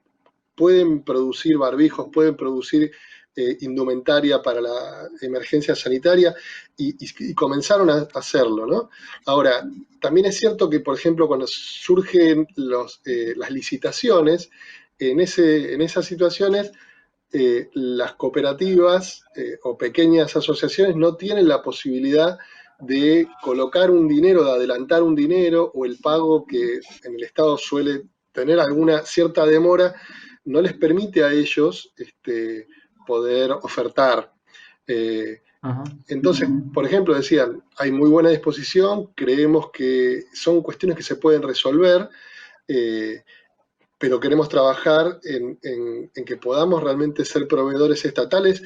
pueden producir barbijos, pueden producir indumentaria para la emergencia sanitaria y comenzaron a hacerlo, ¿no? Ahora, también es cierto que, por ejemplo, cuando surgen las licitaciones, en esas situaciones, las cooperativas o pequeñas asociaciones no tienen la posibilidad de colocar un dinero, de adelantar un dinero, o el pago que en el Estado suele tener alguna cierta demora, no les permite a ellos poder ofertar. Entonces, por ejemplo, decían, hay muy buena disposición, creemos que son cuestiones que se pueden resolver, pero queremos trabajar en que podamos realmente ser proveedores estatales,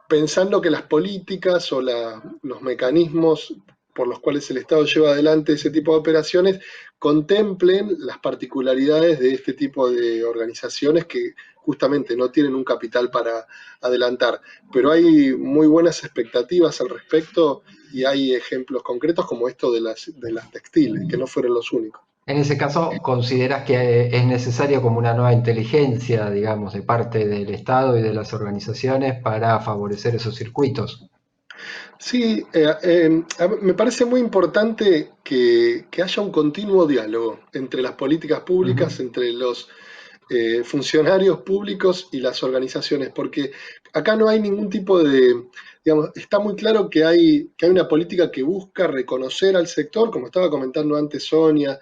pensando que las políticas o los mecanismos por los cuales el Estado lleva adelante ese tipo de operaciones contemplen las particularidades de este tipo de organizaciones que justamente no tienen un capital para adelantar. Pero hay muy buenas expectativas al respecto y hay ejemplos concretos como esto de las textiles, que no fueron los únicos. En ese caso, ¿consideras que es necesario como una nueva inteligencia, digamos, de parte del Estado y de las organizaciones para favorecer esos circuitos? Sí, me parece muy importante que haya un continuo diálogo entre las políticas públicas, entre los funcionarios públicos y las organizaciones, porque acá no hay ningún tipo de, digamos, está muy claro que hay una política que busca reconocer al sector, como estaba comentando antes Sonia,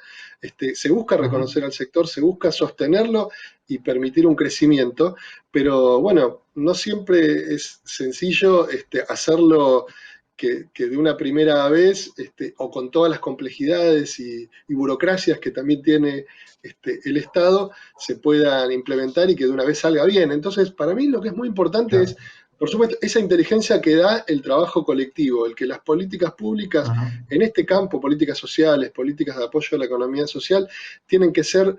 se busca reconocer al sector, se busca sostenerlo y permitir un crecimiento, pero bueno, no siempre es sencillo hacerlo que de una primera vez, o con todas las complejidades y burocracias que también tiene el Estado, se puedan implementar y que de una vez salga bien. Entonces, para mí lo que es muy importante es, por supuesto, esa inteligencia que da el trabajo colectivo, el que las políticas públicas en este campo, políticas sociales, políticas de apoyo a la economía social, tienen que ser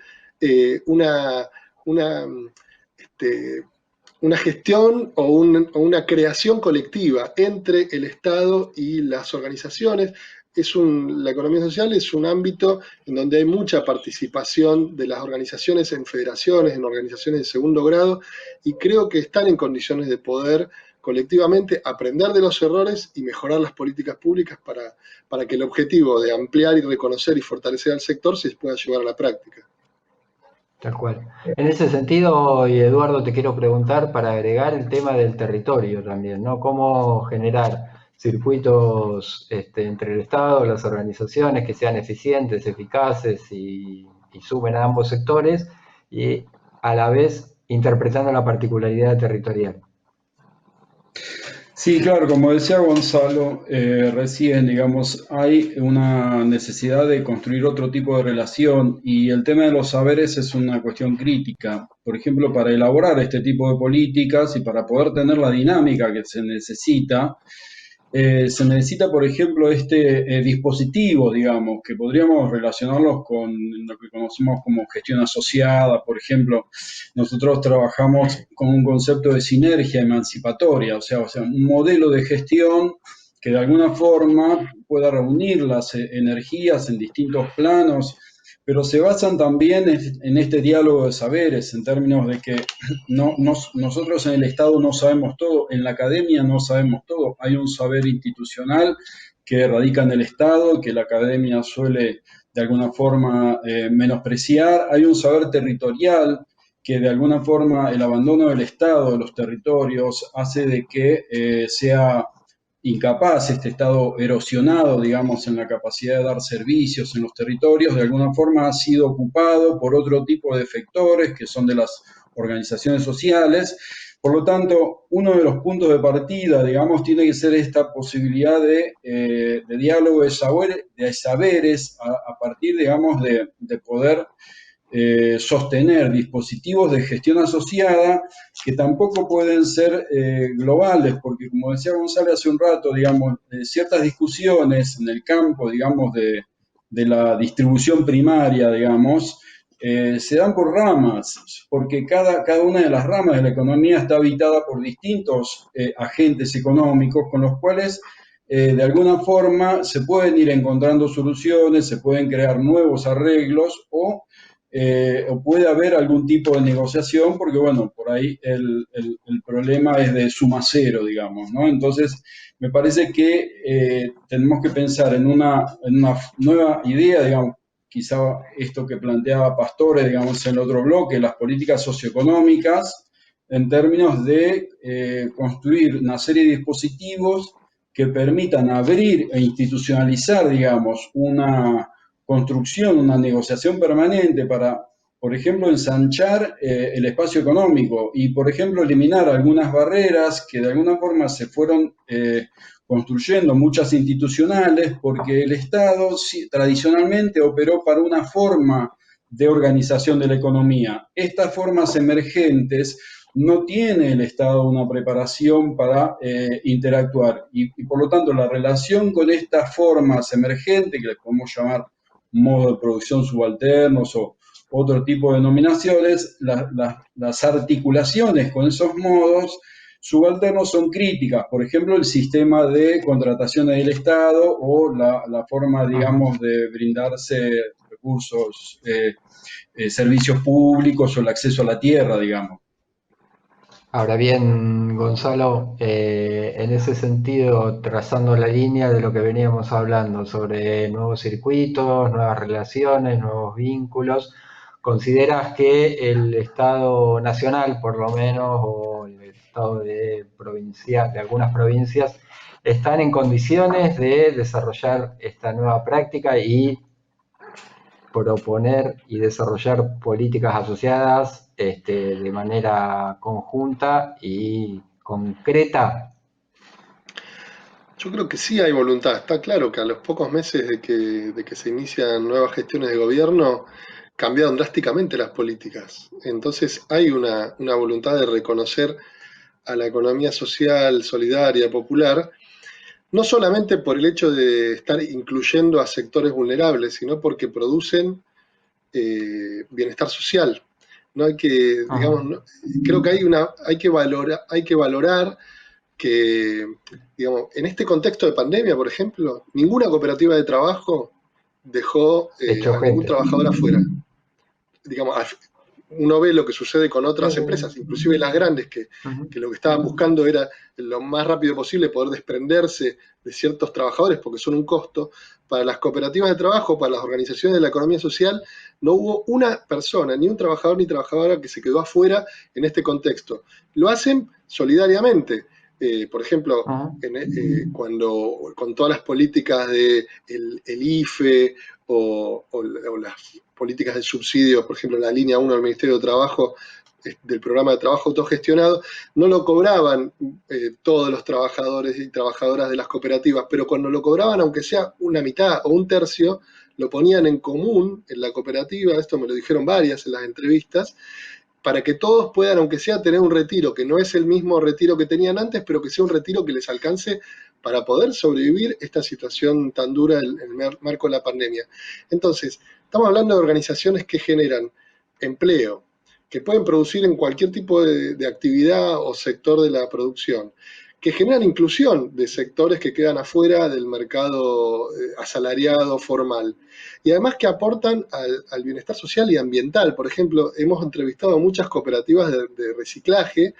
una gestión o una creación colectiva entre el Estado y las organizaciones. La economía social es un ámbito en donde hay mucha participación de las organizaciones en federaciones, en organizaciones de segundo grado, y creo que están en condiciones de poder colectivamente aprender de los errores y mejorar las políticas públicas para que el objetivo de ampliar y reconocer y fortalecer al sector se pueda llevar a la práctica. Tal cual. En ese sentido, y Eduardo, te quiero preguntar para agregar el tema del territorio también, ¿no? Cómo generar circuitos entre el Estado, las organizaciones que sean eficientes, eficaces y sumen a ambos sectores, y a la vez interpretando la particularidad territorial. Sí, claro, como decía Gonzalo, recién, digamos, hay una necesidad de construir otro tipo de relación y el tema de los saberes es una cuestión crítica. Por ejemplo, para elaborar este tipo de políticas y para poder tener la dinámica que se necesita, por ejemplo, dispositivo, digamos, que podríamos relacionarlos con lo que conocemos como gestión asociada. Por ejemplo, nosotros trabajamos con un concepto de sinergia emancipatoria, o sea, un modelo de gestión que de alguna forma pueda reunir las energías en distintos planos, pero se basan también en este diálogo de saberes, en términos de que nosotros en el Estado no sabemos todo, en la academia no sabemos todo, hay un saber institucional que radica en el Estado, que la academia suele de alguna forma menospreciar, hay un saber territorial que de alguna forma el abandono del Estado, de los territorios, hace de que sea incapaz, este Estado erosionado, digamos, en la capacidad de dar servicios en los territorios, de alguna forma ha sido ocupado por otro tipo de efectores que son de las organizaciones sociales. Por lo tanto, uno de los puntos de partida, digamos, tiene que ser esta posibilidad de diálogo de saberes a partir, digamos, de poder sostener dispositivos de gestión asociada que tampoco pueden ser globales, porque como decía Gonzalo hace un rato, digamos, ciertas discusiones en el campo, digamos, de la distribución primaria, digamos, se dan por ramas, porque cada una de las ramas de la economía está habitada por distintos agentes económicos con los cuales de alguna forma se pueden ir encontrando soluciones, se pueden crear nuevos arreglos o puede haber algún tipo de negociación, porque bueno, por ahí el problema es de suma cero, digamos, ¿no? Entonces, me parece que tenemos que pensar en una nueva idea, digamos, quizá esto que planteaba Pastore, digamos, en el otro bloque, las políticas socioeconómicas, en términos de construir una serie de dispositivos que permitan abrir e institucionalizar, digamos, una construcción, una negociación permanente para, por ejemplo, ensanchar el espacio económico y, por ejemplo, eliminar algunas barreras que de alguna forma se fueron construyendo, muchas institucionales, porque el Estado tradicionalmente operó para una forma de organización de la economía. Estas formas emergentes no tiene el Estado una preparación para interactuar y por lo tanto la relación con estas formas emergentes, que les podemos llamar modos de producción subalternos o otro tipo de denominaciones, las articulaciones con esos modos subalternos son críticas. Por ejemplo, el sistema de contrataciones del Estado o la forma, digamos, de brindarse recursos, servicios públicos o el acceso a la tierra, digamos. Ahora bien, Gonzalo, en ese sentido, trazando la línea de lo que veníamos hablando sobre nuevos circuitos, nuevas relaciones, nuevos vínculos, ¿consideras que el Estado nacional, por lo menos, o el Estado de algunas provincias, están en condiciones de desarrollar esta nueva práctica y proponer y desarrollar políticas asociadas de manera conjunta y concreta? Yo creo que sí hay voluntad. Está claro que a los pocos meses de que se inician nuevas gestiones de gobierno, cambiaron drásticamente las políticas. Entonces hay una voluntad de reconocer a la economía social, solidaria, popular, no solamente por el hecho de estar incluyendo a sectores vulnerables, sino porque producen bienestar social. No hay que, digamos, no, creo que hay que valorar que, digamos, en este contexto de pandemia, por ejemplo, ninguna cooperativa de trabajo dejó a ningún trabajador afuera. Digamos, uno ve lo que sucede con otras empresas, inclusive las grandes, que lo que estaban buscando era lo más rápido posible poder desprenderse de ciertos trabajadores porque son un costo. Para las cooperativas de trabajo, para las organizaciones de la economía social, no hubo una persona, ni un trabajador ni trabajadora que se quedó afuera en este contexto. Lo hacen solidariamente. Por ejemplo, cuando con todas las políticas de el IFE o las políticas de subsidios, por ejemplo, la línea 1 del Ministerio de Trabajo, del programa de trabajo autogestionado, no lo cobraban todos los trabajadores y trabajadoras de las cooperativas, pero cuando lo cobraban, aunque sea una mitad o un tercio, lo ponían en común en la cooperativa, esto me lo dijeron varias en las entrevistas, para que todos puedan, aunque sea, tener un retiro, que no es el mismo retiro que tenían antes, pero que sea un retiro que les alcance para poder sobrevivir esta situación tan dura en el marco de la pandemia. Entonces, estamos hablando de organizaciones que generan empleo, que pueden producir en cualquier tipo de actividad o sector de la producción, que generan inclusión de sectores que quedan afuera del mercado asalariado formal, y además que aportan al bienestar social y ambiental. Por ejemplo, hemos entrevistado a muchas cooperativas de reciclaje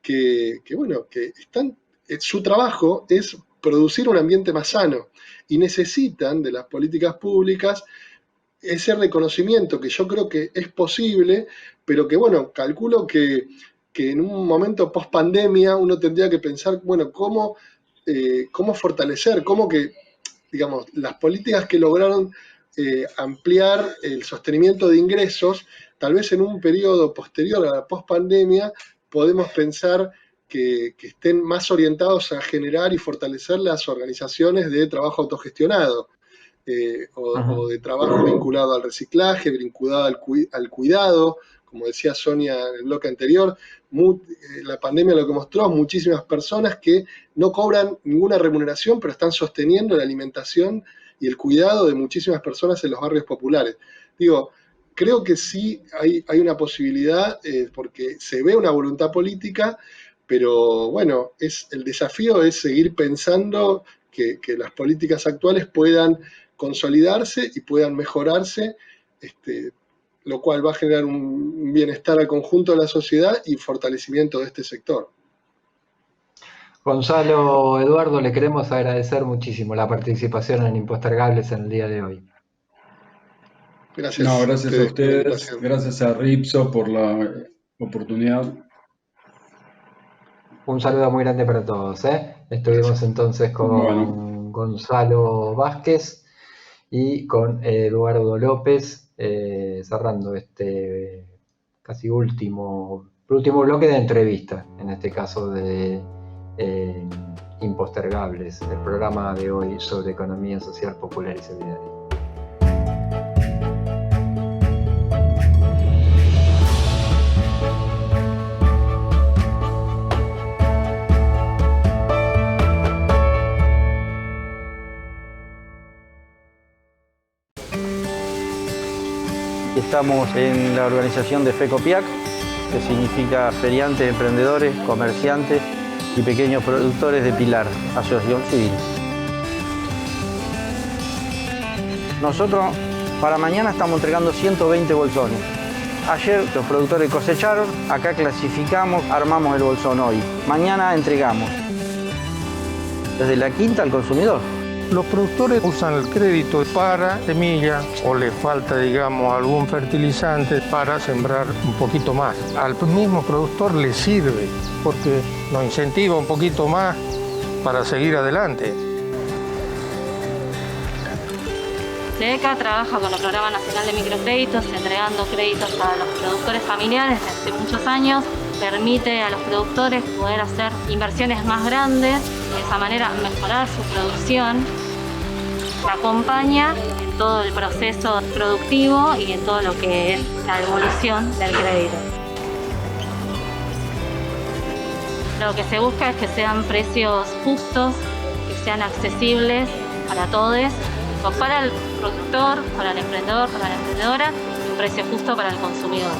que están, su trabajo es producir un ambiente más sano y necesitan de las políticas públicas ese reconocimiento que yo creo que es posible, pero que bueno, calculo que en un momento post pandemia uno tendría que pensar, bueno, cómo fortalecer, cómo que, digamos, las políticas que lograron ampliar el sostenimiento de ingresos, tal vez en un periodo posterior a la post pandemia podemos pensar que estén más orientados a generar y fortalecer las organizaciones de trabajo autogestionado. O de trabajo vinculado al reciclaje, vinculado al cuidado, como decía Sonia en el bloque anterior. La pandemia lo que mostró es muchísimas personas que no cobran ninguna remuneración, pero están sosteniendo la alimentación y el cuidado de muchísimas personas en los barrios populares. Digo, creo que sí hay una posibilidad, porque se ve una voluntad política, pero bueno, el desafío es seguir pensando que las políticas actuales puedan consolidarse y puedan mejorarse, lo cual va a generar un bienestar al conjunto de la sociedad y fortalecimiento de este sector. Gonzalo, Eduardo, le queremos agradecer muchísimo la participación en Impostergables en el día de hoy. Gracias. No, gracias a ustedes, gracias a Ripso por la oportunidad. Un saludo muy grande para todos. Estuvimos entonces con Bueno. Gonzalo Vázquez y con Eduardo López, cerrando este casi último bloque de entrevista, en este caso de Impostergables, el programa de hoy sobre economía social, popular y solidaria. Estamos en la organización de FECOPIAC, que significa Feriantes, Emprendedores, Comerciantes y Pequeños Productores de Pilar, Asociación Civil. Nosotros para mañana estamos entregando 120 bolsones. Ayer los productores cosecharon, acá clasificamos, armamos el bolsón hoy. Mañana entregamos. Desde la quinta al consumidor. Los productores usan el crédito para semilla o les falta, digamos, algún fertilizante para sembrar un poquito más. Al mismo productor le sirve porque nos incentiva un poquito más para seguir adelante. CEDECA trabaja con el Programa Nacional de Microcréditos, entregando créditos a los productores familiares desde hace muchos años. Permite a los productores poder hacer inversiones más grandes, de esa manera mejorar su producción. Acompaña en todo el proceso productivo y en todo lo que es la evolución del crédito. Lo que se busca es que sean precios justos, que sean accesibles para todos, para el productor, para el emprendedor, para la emprendedora, y un precio justo para el consumidor.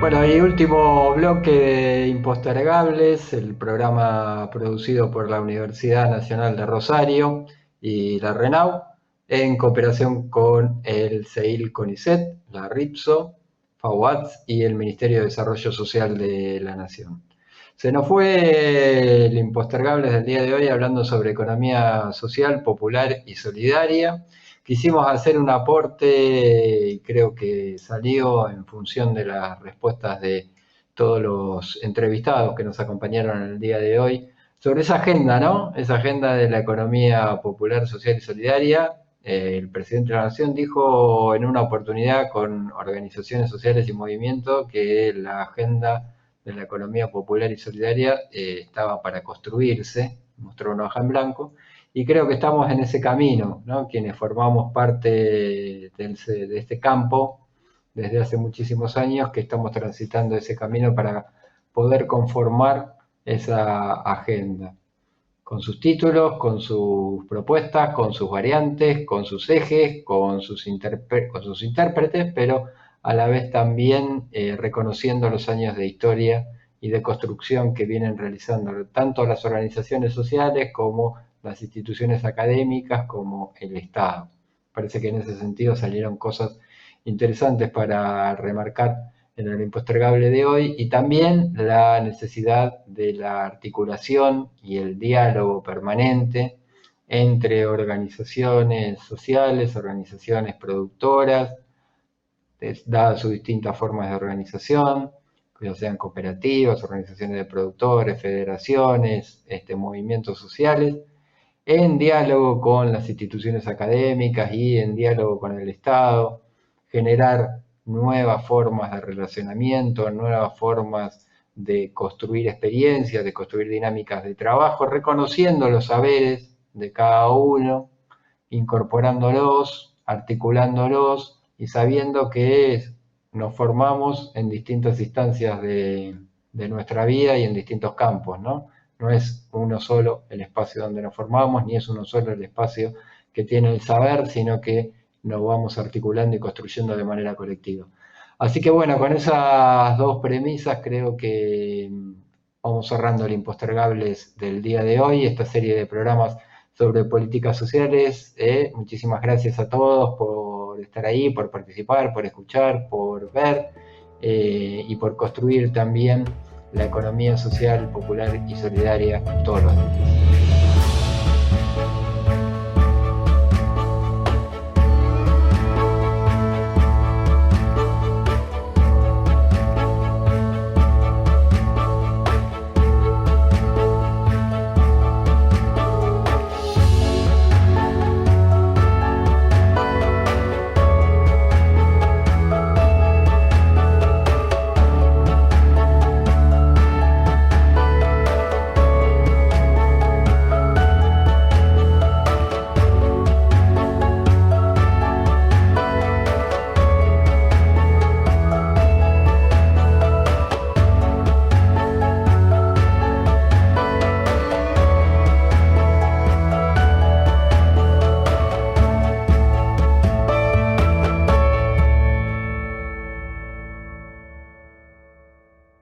Bueno, y último bloque de Impostergables, el programa producido por la Universidad Nacional de Rosario y la RENAU, en cooperación con el CEIL CONICET, la RIPSO, FAUATS y el Ministerio de Desarrollo Social de la Nación. Se nos fue el Impostergables del día de hoy hablando sobre economía social, popular y solidaria. Quisimos hacer un aporte y creo que salió en función de las respuestas de todos los entrevistados que nos acompañaron en el día de hoy sobre esa agenda, ¿no? Esa agenda de la economía popular, social y solidaria. El presidente de la Nación dijo en una oportunidad con organizaciones sociales y movimientos que la agenda de la economía popular y solidaria estaba para construirse, mostró una hoja en blanco. Y creo que estamos en ese camino, ¿no? Quienes formamos parte de este campo desde hace muchísimos años, que estamos transitando ese camino para poder conformar esa agenda, con sus títulos, con sus propuestas, con sus variantes, con sus ejes, con sus intérpretes, pero a la vez también reconociendo los años de historia y de construcción que vienen realizando tanto las organizaciones sociales como las instituciones académicas como el Estado. Parece que en ese sentido salieron cosas interesantes para remarcar en el Impostergable de hoy, y también la necesidad de la articulación y el diálogo permanente entre organizaciones sociales, organizaciones productoras, dadas sus distintas formas de organización, ya sean cooperativas, organizaciones de productores, federaciones, movimientos sociales, en diálogo con las instituciones académicas y en diálogo con el Estado, generar nuevas formas de relacionamiento, nuevas formas de construir experiencias, de construir dinámicas de trabajo, reconociendo los saberes de cada uno, incorporándolos, articulándolos y sabiendo que nos formamos en distintas instancias de nuestra vida y en distintos campos, ¿no? No es uno solo el espacio donde nos formamos, ni es uno solo el espacio que tiene el saber, sino que nos vamos articulando y construyendo de manera colectiva. Así que bueno, con esas dos premisas creo que vamos cerrando el Impostergables del día de hoy, esta serie de programas sobre políticas sociales. Muchísimas gracias a todos por estar ahí, por participar, por escuchar, por ver y por construir también la economía social, popular y solidaria todos los días.